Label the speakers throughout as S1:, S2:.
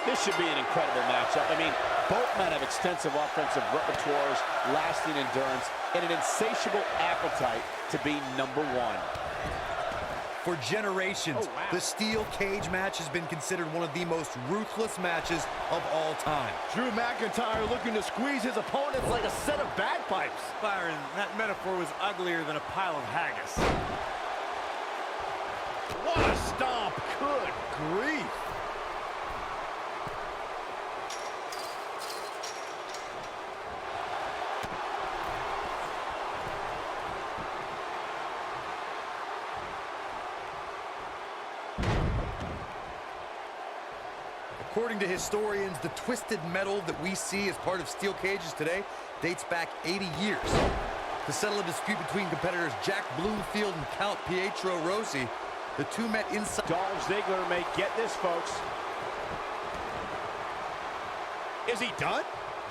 S1: This should be an incredible matchup. I mean, both men have extensive offensive repertoires, lasting endurance, and an insatiable appetite to be number one.
S2: For generations, the steel cage match has been considered one of the most ruthless matches of all time.
S3: Drew McIntyre looking to squeeze his opponents like a set of bagpipes.
S4: Byron, that metaphor was uglier than a pile of haggis.
S3: What a stomp. Good grief.
S2: According to historians, the twisted metal that we see as part of steel cages today dates back 80 years. To settle a dispute between competitors Jack Bloomfield and Count Pietro Rossi, the two met inside.
S1: Dolph Ziggler may get this, folks.
S3: Is he done?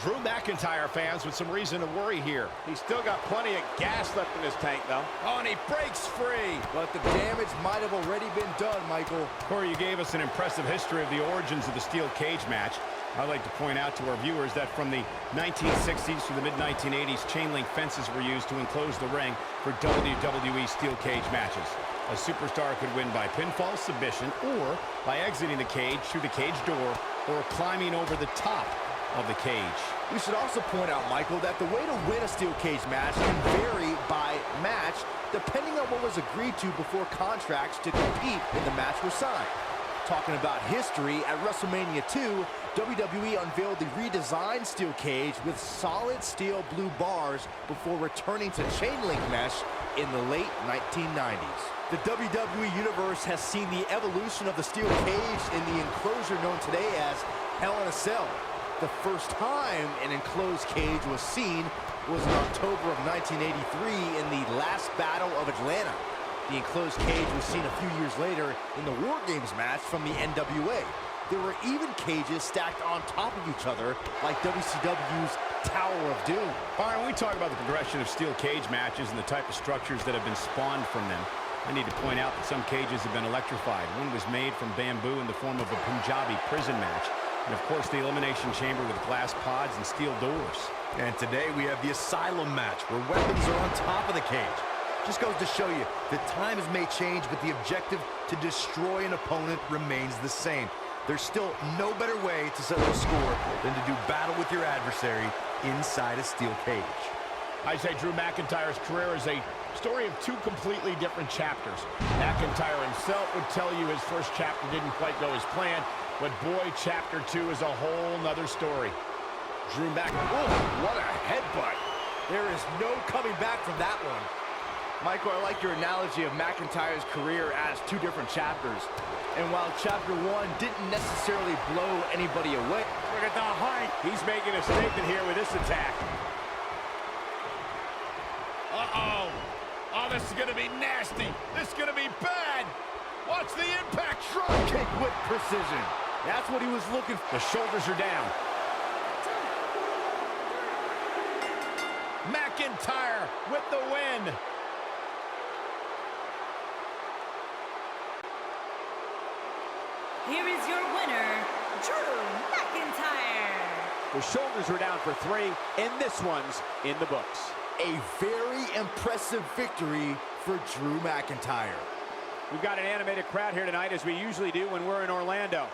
S3: Drew McIntyre fans with some reason to worry here.
S1: He's still got plenty of gas left in his tank, though.
S3: Oh, and he breaks free.
S5: But the damage might have already been done, Michael.
S6: Corey, you gave us an impressive history of the origins of the steel cage match. I'd like to point out to our viewers that from the 1960s to the mid-1980s, chain link fences were used to enclose the ring for WWE steel cage matches. A superstar could win by pinfall submission or by exiting the cage through the cage door or climbing over the top of the cage.
S5: We should also point out, Michael, that the way to win a steel cage match can vary by match depending on what was agreed to before contracts to compete in the match were signed. Talking about history, at WrestleMania 2, WWE unveiled the redesigned steel cage with solid steel blue bars before returning to chain link mesh in the late 1990s. The WWE Universe has seen the evolution of the steel cage in the enclosure known today as Hell in a Cell. The first time an enclosed cage was seen was in October of 1983 in the last Battle of Atlanta. The enclosed cage was seen a few years later in the War Games match from the NWA. There were even cages stacked on top of each other, like WCW's Tower of Doom.
S6: Byron, when we talk about the progression of steel cage matches and the type of structures that have been spawned from them, I need to point out that some cages have been electrified. One was made from bamboo in the form of a Punjabi prison match. And of course, the elimination chamber with glass pods and steel doors.
S2: And today we have the Asylum match, where weapons are on top of the cage. Just goes to show you that times may change, but the objective to destroy an opponent remains the same. There's still no better way to settle a score than to do battle with your adversary inside a steel cage.
S3: I say Drew McIntyre's career is a story of two completely different chapters. McIntyre himself would tell you his first chapter didn't quite go as planned, but boy, chapter 2 is a whole nother story.
S5: Drew McIntyre, what a headbutt. There is no coming back from that one. Michael, I like your analogy of McIntyre's career as two different chapters. And while chapter 1 didn't necessarily blow anybody away,
S1: Look at the height. He's making a statement here with this attack.
S3: Uh-oh. Oh, this is going to be nasty. This is going to be bad. Watch the impact. Drop kick with precision.
S5: that's what he was looking for.
S1: The shoulders are down.
S3: McIntyre with the win.
S7: Here is your winner, Drew McIntyre.
S1: The shoulders are down for 3, and this one's in the books.
S5: A very impressive victory for Drew McIntyre.
S1: We've got an animated crowd here tonight, as we usually do when we're in Orlando.